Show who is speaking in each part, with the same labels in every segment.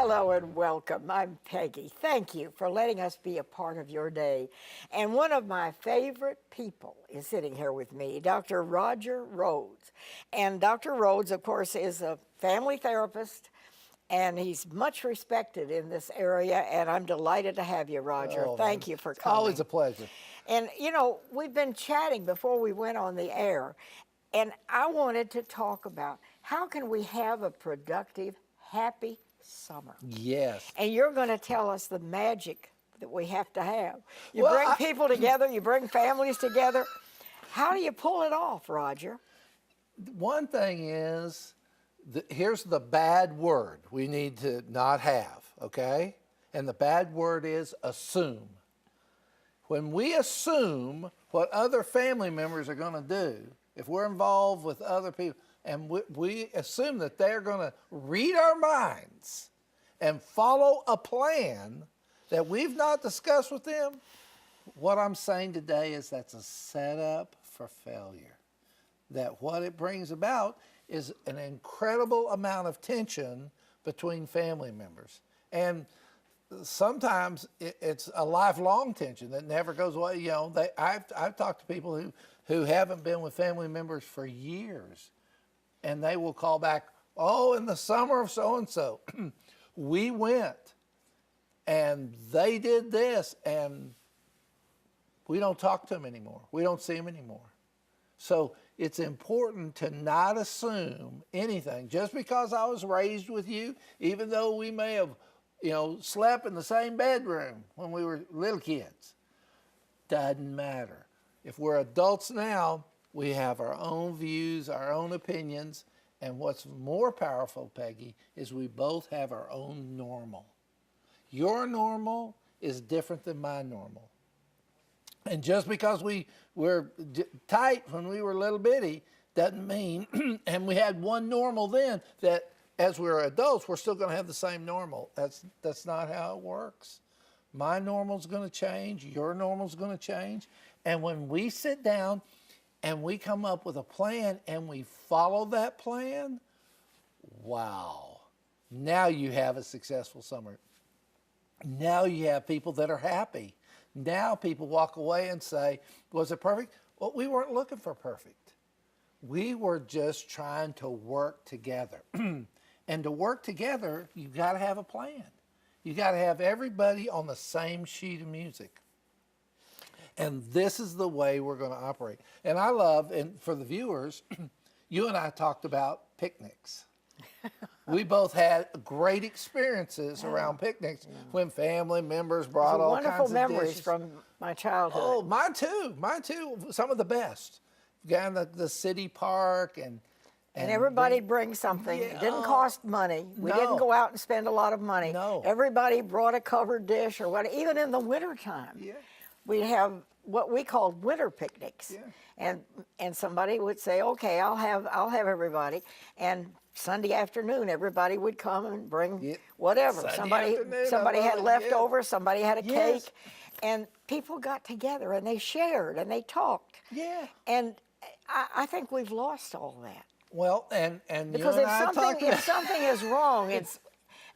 Speaker 1: Hello and welcome. I'm Peggy. Thank you for letting us be a part of your day. And one of my favorite people is sitting here with me, Dr. Roger Rhoades. And Dr. Rhoades, of course, is a family therapist, and he's much respected in this area. And I'm delighted to have you, Roger.
Speaker 2: Oh,
Speaker 1: Thank you for
Speaker 2: it's
Speaker 1: coming.
Speaker 2: always a pleasure.
Speaker 1: And, you know, we've been chatting before we went on the air, and I wanted to talk about how can we have a productive, happy summer.
Speaker 2: Yes.
Speaker 1: And you're going to tell us the magic that we have to have. You
Speaker 2: Well,
Speaker 1: bring people together, you bring families together. How do you pull it off, Roger?
Speaker 2: One thing is, here's the bad word we need to not have, okay? And the bad word is assume. When we assume what other family members are going to do, if we're involved with other people, and we assume that they're going to read our minds and follow a plan that we've not discussed with them, what I'm saying today is that's a setup for failure. That what it brings about is an incredible amount of tension between family members. And sometimes it's a lifelong tension that never goes away. You know, I've talked to people who haven't been with family members for years, and they will call back, oh, in the summer of so-and-so, we went, and they did this, and we don't talk to them anymore. We don't see them anymore. So it's important to not assume anything. Just because I was raised with you, even though we may have, slept in the same bedroom when we were little kids, doesn't matter. If we're adults now, we have our own views, our own opinions, and what's more powerful, Peggy, is we both have our own normal. Your normal is different than my normal. And just because we were tight when we were little bitty doesn't mean, and we had one normal then, that as we're adults, we're still going to have the same normal. That's not how it works. My normal's going to change. Your normal's going to change. And when we sit down and we come up with a plan and we follow that plan, wow, now you have a successful summer. Now you have people that are happy. Now people walk away and say, was it perfect? Well, we weren't looking for perfect. We were just trying to work together. And to work together, you've got to have a plan. You got to have everybody on the same sheet of music. And this is the way we're going to operate. And I love, and for the viewers, you and I talked about picnics. We both had great experiences around picnics when family members brought all kinds of
Speaker 1: wonderful memories
Speaker 2: dishes.
Speaker 1: from my childhood.
Speaker 2: Oh, mine too. Some of the best. Down at the city park and
Speaker 1: everybody brings something.
Speaker 2: Yeah.
Speaker 1: It didn't cost money. We didn't go out and spend a lot of money.
Speaker 2: No.
Speaker 1: Everybody brought a covered dish or what. Even in the wintertime, we'd have what we called winter picnics.
Speaker 2: Yeah.
Speaker 1: And somebody would say, okay, I'll have everybody. And Sunday afternoon, everybody would come and bring whatever. Somebody had leftovers, somebody had a cake, and people got together and they shared and they talked.
Speaker 2: Yeah.
Speaker 1: And I think we've lost all that.
Speaker 2: Well, and
Speaker 1: because if something is wrong,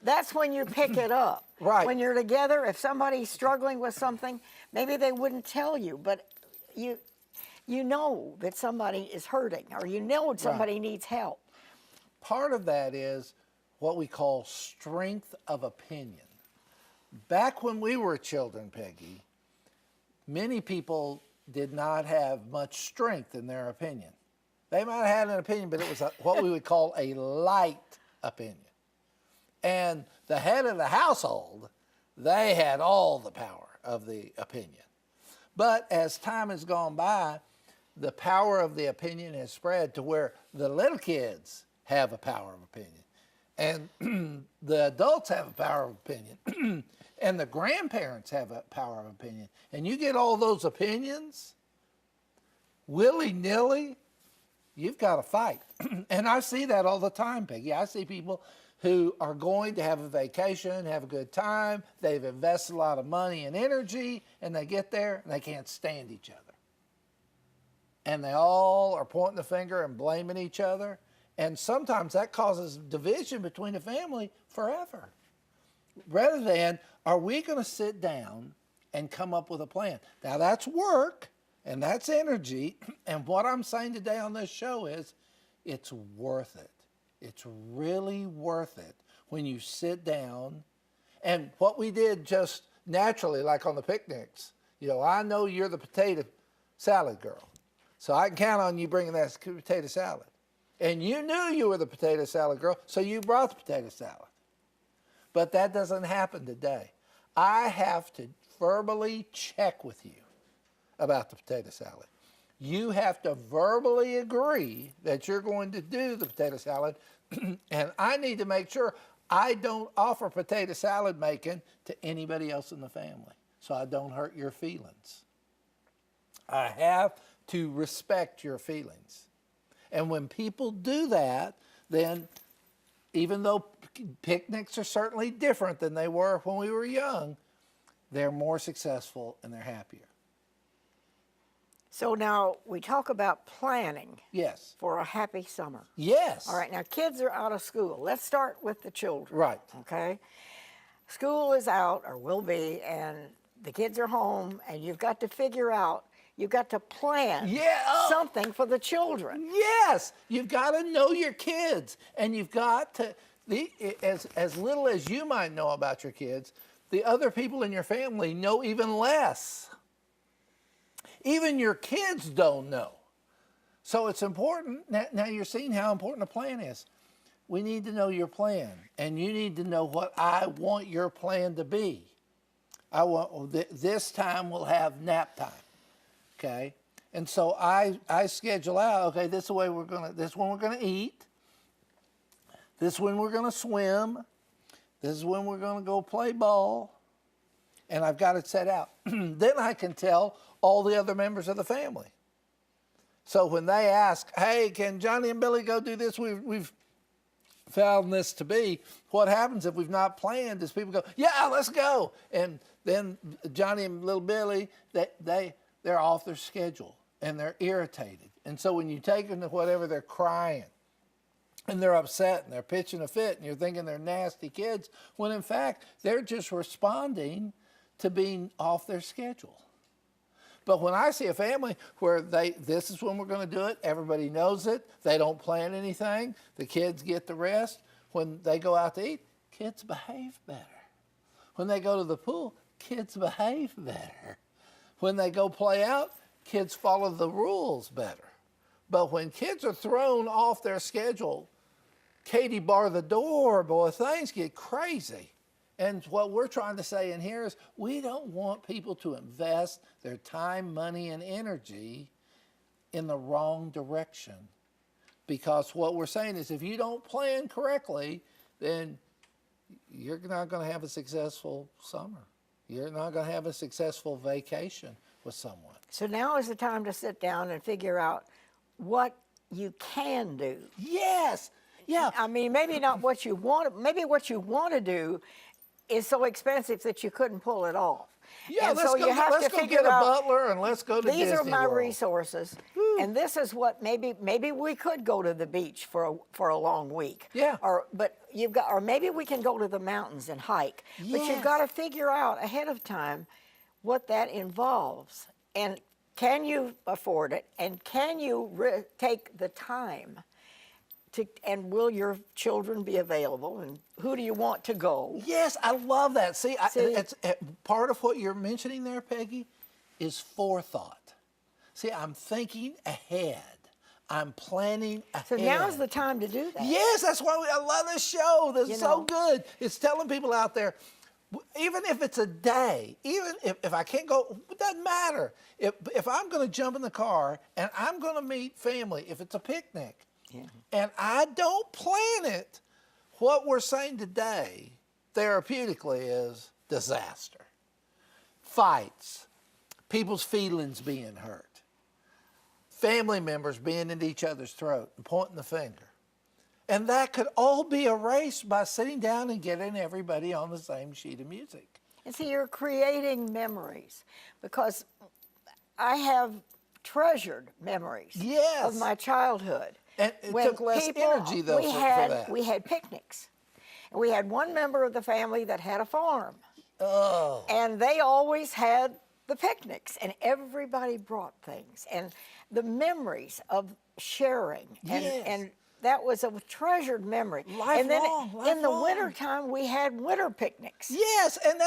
Speaker 1: that's when you pick it up.
Speaker 2: Right.
Speaker 1: When you're together, if somebody's struggling with something, maybe they wouldn't tell you, but you know that somebody is hurting, or you know somebody needs help.
Speaker 2: Part of that is what we call strength of opinion. Back when we were children, Peggy, many people did not have much strength in their opinion. They might have had an opinion, but it was what we would call a light opinion. And the head of the household, they had all the power of the opinion. But as time has gone by, the power of the opinion has spread to where the little kids have a power of opinion. And the adults have a power of opinion. And the grandparents have a power of opinion. And you get all those opinions, willy-nilly, you've got to fight. And I see that all the time, Peggy. I see people who are going to have a vacation, have a good time. They've invested a lot of money and energy, and they get there and they can't stand each other. And they all are pointing the finger and blaming each other. And sometimes that causes division between a family forever. rather than, are we going to sit down and come up with a plan? Now, that's work and that's energy. And what I'm saying today on this show is it's worth it. It's really worth it when you sit down. And what we did just naturally, like on the picnics, I know you're the potato salad girl. So I can count on you bringing that potato salad. And you knew you were the potato salad girl, so you brought the potato salad. But that doesn't happen today. I have to verbally check with you about the potato salad. You have to verbally agree that you're going to do the potato salad, and I need to make sure I don't offer potato salad making to anybody else in the family so I don't hurt your feelings. I have to respect your feelings. And when people do that, then even though picnics are certainly different than they were when we were young, they're more successful and they're happier.
Speaker 1: So now we talk about planning.
Speaker 2: Yes.
Speaker 1: For a happy summer.
Speaker 2: Yes.
Speaker 1: All right, now kids are out of school. Let's start with the children.
Speaker 2: Right.
Speaker 1: Okay? School is out, or will be, and the kids are home, and you've got to figure out, you've got to plan something for the children.
Speaker 2: Yes. You've got to know your kids, and you've got to, as little as you might know about your kids, the other people in your family know even less. Even your kids don't know. So it's important. Now you're seeing how important a plan is. We need to know your plan, and you need to know what I want your plan to be. I want this time we'll have nap time, okay? And so I schedule out. Okay, this is the way we're gonna. This is when we're gonna eat. This is when we're gonna swim. This is when we're gonna go play ball. And I've got it set out. Then I can tell all the other members of the family. So when they ask, hey, can Johnny and Billy go do this? We've found this to be. What happens if we've not planned is people go, yeah, let's go. And then Johnny and little Billy, they're off their schedule and they're irritated. And so when you take them to whatever, they're crying and they're upset and they're pitching a fit and you're thinking they're nasty kids, when in fact, they're just responding to being off their schedule. But when I see a family where this is when we're going to do it, everybody knows it, they don't plan anything, the kids get the rest. When they go out to eat, kids behave better. When they go to the pool, kids behave better. When they go play out, kids follow the rules better. But when kids are thrown off their schedule, Katie bar the door, boy, things get crazy. And what we're trying to say in here is we don't want people to invest their time, money, and energy in the wrong direction. Because what we're saying is if you don't plan correctly, then you're not going to have a successful summer. You're not going to have a successful vacation with someone.
Speaker 1: So now is the time to sit down and figure out what you can do.
Speaker 2: Yes. Yeah.
Speaker 1: I mean, maybe not what you want. Maybe what you want to do is so expensive that you couldn't pull it off.
Speaker 2: Yeah,
Speaker 1: and
Speaker 2: let's
Speaker 1: so
Speaker 2: go,
Speaker 1: you have
Speaker 2: let's
Speaker 1: to
Speaker 2: go
Speaker 1: figure
Speaker 2: get a
Speaker 1: out,
Speaker 2: butler and let's go to
Speaker 1: these
Speaker 2: Disney
Speaker 1: are my
Speaker 2: World.
Speaker 1: resources, and this is what maybe we could go to the beach for a long week.
Speaker 2: Yeah.
Speaker 1: Or maybe we can go to the mountains and hike. But you've got to figure out ahead of time what that involves, and can you afford it, and can you take the time? And will your children be available? And who do you want to go?
Speaker 2: Yes, I love that. See, it's part of what you're mentioning there, Peggy, is forethought. See, I'm thinking ahead. I'm planning ahead.
Speaker 1: So now's the time to do that.
Speaker 2: Yes, that's why I love this show. This is so good. It's telling people out there, even if it's a day, even if I can't go, it doesn't matter. If I'm going to jump in the car and I'm going to meet family, if it's a picnic, and I don't plan it, what we're saying today, therapeutically, is disaster. Fights, people's feelings being hurt, family members being into each other's throat and pointing the finger. And that could all be erased by sitting down and getting everybody on the same sheet of music.
Speaker 1: And see, you're creating memories, because I have treasured memories of my childhood.
Speaker 2: And it took less energy, though, for that.
Speaker 1: We had picnics. And we had one member of the family that had a farm.
Speaker 2: Oh.
Speaker 1: And they always had the picnics, and everybody brought things. And the memories of sharing,
Speaker 2: Yes.
Speaker 1: and that was a treasured memory. And then
Speaker 2: Lifelong,
Speaker 1: in the
Speaker 2: lifelong.
Speaker 1: wintertime, we had winter picnics.
Speaker 2: Yes, and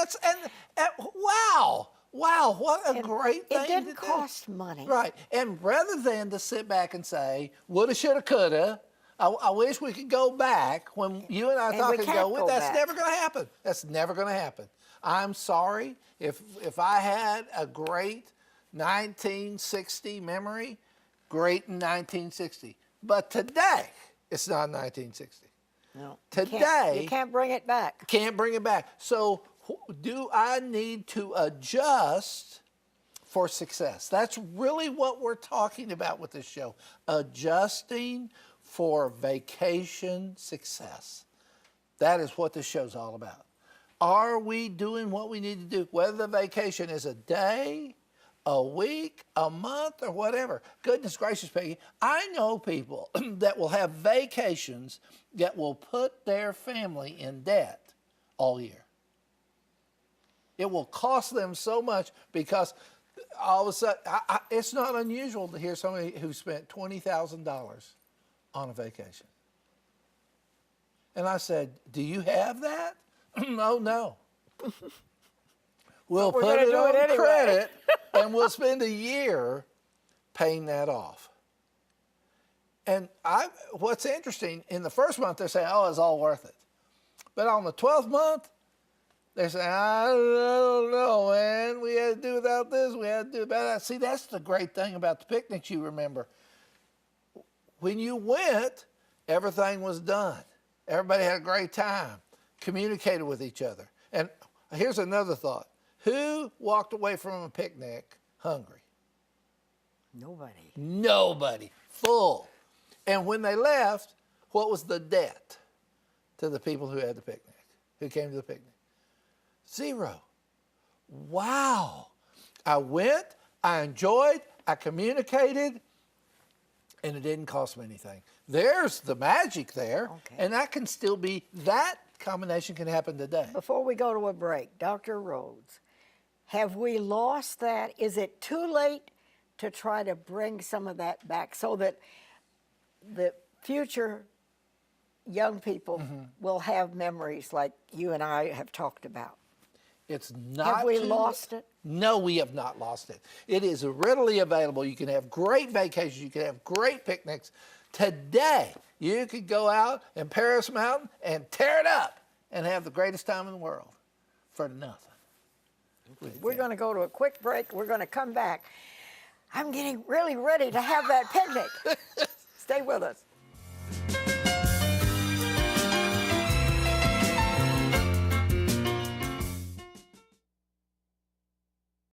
Speaker 2: wow, what a great thing
Speaker 1: It didn't
Speaker 2: to do.
Speaker 1: cost money.
Speaker 2: Right, and rather than to sit back and say, woulda, shoulda, coulda, I wish we could go back when you and I
Speaker 1: And
Speaker 2: talk
Speaker 1: we
Speaker 2: and
Speaker 1: can't
Speaker 2: go, well,
Speaker 1: go
Speaker 2: that's
Speaker 1: back.
Speaker 2: never going to happen. That's never going to happen. I'm sorry if I had a great 1960 memory, great in 1960. But today, it's not 1960.
Speaker 1: No.
Speaker 2: Today,
Speaker 1: You can't bring it back.
Speaker 2: can't bring it back. So do I need to adjust for success? That's really what we're talking about with this show. Adjusting for vacation success. That is what this show's all about. Are we doing what we need to do? Whether the vacation is a day, a week, a month, or whatever. Goodness gracious, Peggy, I know people that will have vacations that will put their family in debt all year. It will cost them so much because all of a sudden, it's not unusual to hear somebody who spent $20,000 on a vacation. And I said, do you have that? No. We'll
Speaker 1: we're
Speaker 2: put
Speaker 1: gonna
Speaker 2: it
Speaker 1: do
Speaker 2: on
Speaker 1: it anyway.
Speaker 2: credit and we'll spend a year paying that off. And what's interesting, in the first month, they're saying, oh, it's all worth it. But on the 12th month, they say, I don't know, man. We had to do without this. We had to do without that. See, that's the great thing about the picnics you remember. When you went, everything was done. Everybody had a great time, communicated with each other. And here's another thought. Who walked away from a picnic hungry?
Speaker 1: Nobody.
Speaker 2: Nobody. Full. And when they left, what was the debt to the people who had the picnic, who came to the picnic? Zero. Wow. I went, I enjoyed, I communicated, and it didn't cost me anything. There's the magic there,
Speaker 1: Okay.
Speaker 2: and that combination can happen today.
Speaker 1: Before we go to a break, Dr. Rhoades, have we lost that? Is it too late to try to bring some of that back so that the future young people will have memories like you and I have talked about?
Speaker 2: It's not.
Speaker 1: Have we
Speaker 2: too-
Speaker 1: lost it?
Speaker 2: No, we have not lost it. It is readily available. You can have great vacations. You can have great picnics. Today, you could go out in Paris Mountain and tear it up and have the greatest time in the world for nothing.
Speaker 1: We're going to go to a quick break. We're going to come back. I'm getting really ready to have that picnic. Stay with us.